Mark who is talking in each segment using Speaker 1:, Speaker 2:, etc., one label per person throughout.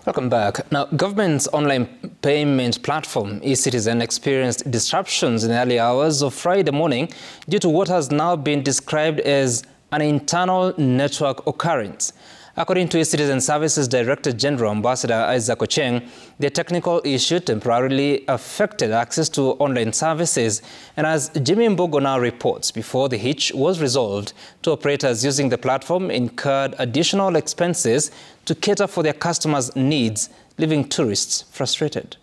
Speaker 1: Welcome back. Now, government's online payment platform, eCitizen, experienced disruptions in the early hours of Friday morning due to what has now been described as an internal network occurrence. According to eCitizen Services Director General Ambassador Isaac Ochieng, the technical issue temporarily affected access to online services, and as Jimmy Mbogo now reports, before the hitch was resolved, two operators using the platform incurred additional expenses to cater for their customers' needs, leaving tourists frustrated.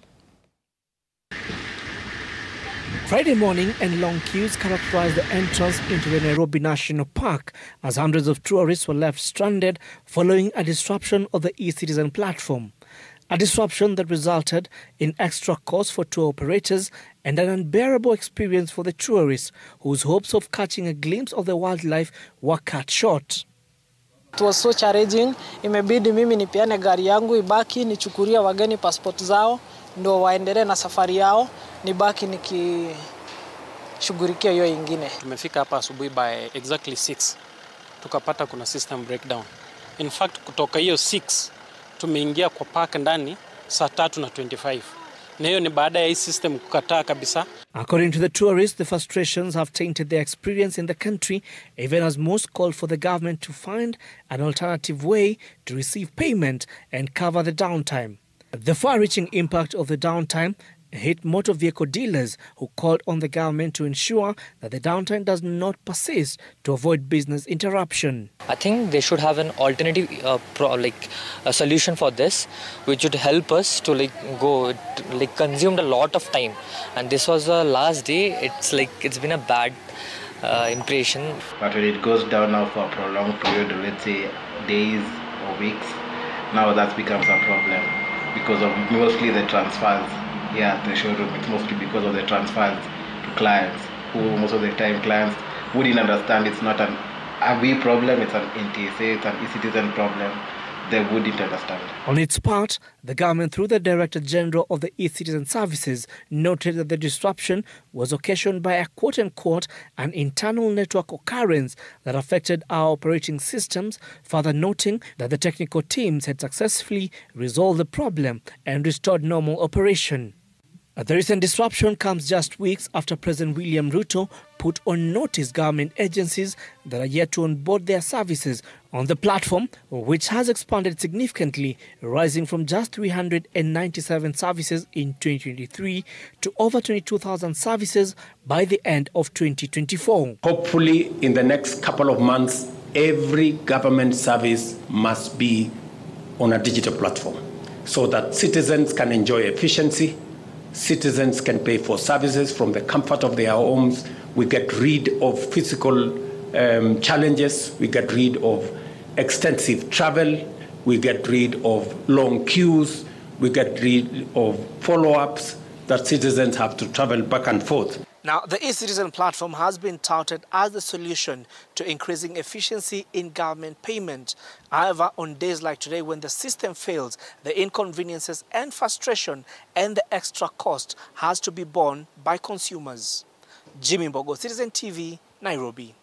Speaker 2: Friday morning and long queues characterized the entrance into the Nairobi National Park as hundreds of tourists were left stranded following a disruption of the eCitizen platform. A disruption that resulted in extra costs for tour operators and an unbearable experience for the tourists whose hopes of catching a glimpse of the wildlife were cut short.
Speaker 3: It was so challenging. Imebidi mimi nipeane gari yangu ibaki nichukulia wageni passport zao ndo waendelee na safari yao, nibaki nikishughulikia hiyo ingine.
Speaker 4: Tumefika hapa asubuhi by exactly 6. Tukapata kuna system breakdown. In fact kutoka hiyo 6 tumeingia kwa park ndani saa 3:25. Na hiyo ni baada ya hii system kukataa kabisa.
Speaker 2: According to the tourists, the frustrations have tainted their experience in the country, even as most called for the government to find an alternative way to receive payment and cover the downtime. The far-reaching impact of the downtime hit motor vehicle dealers who called on the government to ensure that the downtime does not persist to avoid business interruption.
Speaker 5: I think they should have an alternative a solution for this, which would help us to consumed a lot of time, and this was the last day. It's been a bad impression.
Speaker 6: But when it goes down now for a prolonged period, let's say days or weeks, now that becomes a problem because of mostly the transfers. Yeah, the showroom, it's mostly because of the transfers to clients, who most of the time clients wouldn't understand it's not a we problem, it's an NTSA, it's an eCitizen problem. They wouldn't understand.
Speaker 2: On its part, the government, through the Director General of the eCitizen Services, noted that the disruption was occasioned by a quote-unquote an internal network occurrence that affected our operating systems, further noting that the technical teams had successfully resolved the problem and restored normal operation. The recent disruption comes just weeks after President William Ruto put on notice government agencies that are yet to onboard their services on the platform, which has expanded significantly, rising from just 397 services in 2023 to over 22,000 services by the end of 2024.
Speaker 7: Hopefully, in the next couple of months, every government service must be on a digital platform so that citizens can enjoy efficiency. Citizens can pay for services from the comfort of their homes. We get rid of physical challenges. We get rid of extensive travel. We get rid of long queues. We get rid of follow-ups that citizens have to travel back and forth.
Speaker 2: Now, the eCitizen platform has been touted as the solution to increasing efficiency in government payment. However, on days like today, when the system fails, the inconveniences and frustration and the extra cost has to be borne by consumers. Jimmy Mbogo, Citizen TV, Nairobi.